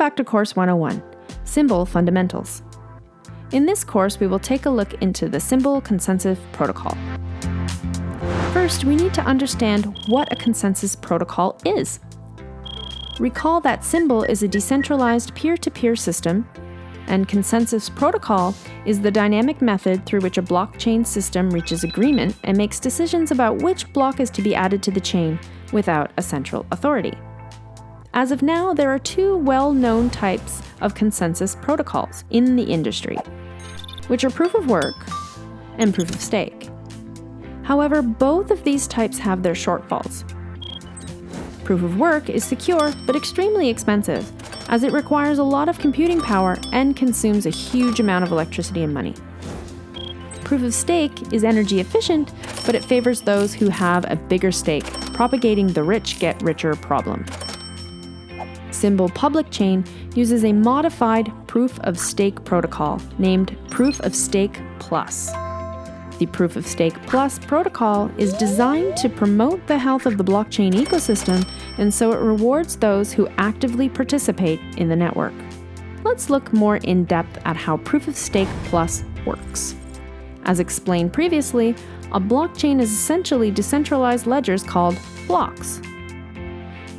back to Course 101, Symbol Fundamentals. In this course, we will take a look into the Symbol consensus protocol. First, we need to understand what a consensus protocol is. Recall that Symbol is a decentralized peer-to-peer system, and consensus protocol is the dynamic method through which a blockchain system reaches agreement and makes decisions about which block is to be added to the chain without a central authority. As of now, there are two well-known types of consensus protocols in the industry, which are proof of work and proof of stake. However, both of these types have their shortfalls. Proof of work is secure but extremely expensive, as it requires a lot of computing power and consumes a huge amount of electricity and money. Proof of stake is energy efficient, but it favors those who have a bigger stake, propagating the rich get richer problem. Symbol public chain uses a modified proof of stake protocol named Proof of Stake Plus. The Proof of Stake Plus protocol is designed to promote the health of the blockchain ecosystem, and so it rewards those who actively participate in the network. Let's look more in depth at how Proof of Stake Plus works. As explained previously, a blockchain is essentially decentralized ledgers called blocks.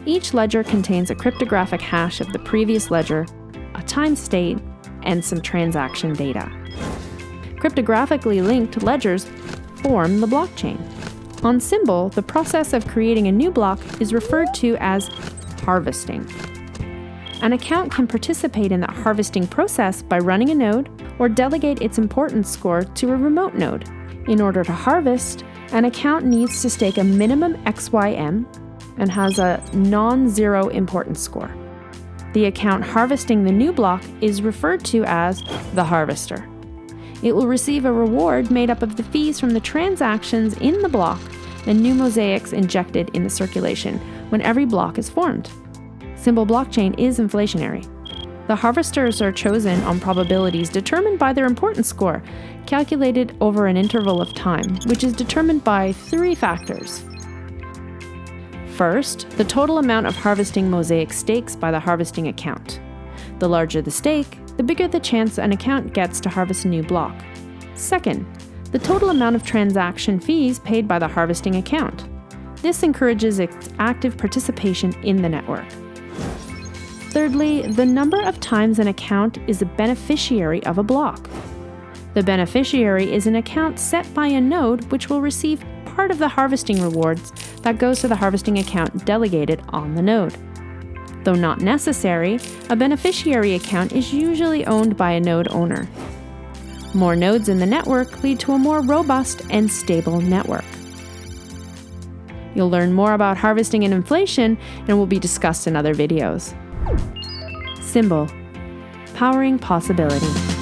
Each ledger contains a cryptographic hash of the previous ledger, a time state, and some transaction data. Cryptographically linked ledgers form the blockchain. On Symbol, the process of creating a new block is referred to as harvesting. An account can participate in that harvesting process by running a node or delegate its importance score to a remote node. In order to harvest, an account needs to stake a minimum XYM and has a non-zero importance score. The account harvesting the new block is referred to as the harvester. It will receive a reward made up of the fees from the transactions in the block and new mosaics injected in the circulation when every block is formed. Symbol blockchain is inflationary. The harvesters are chosen on probabilities determined by their importance score, calculated over an interval of time, which is determined by three factors. First, the total amount of harvesting mosaic stakes by the harvesting account. The larger the stake, the bigger the chance an account gets to harvest a new block. Second, the total amount of transaction fees paid by the harvesting account. This encourages its active participation in the network. Thirdly, the number of times an account is a beneficiary of a block. The beneficiary is an account set by a node which will receive part of the harvesting rewards that goes to the harvesting account delegated on the node. Though not necessary, a beneficiary account is usually owned by a node owner. More nodes in the network lead to a more robust and stable network. You'll learn more about harvesting and inflation, and will be discussed in other videos. Symbol, powering possibility.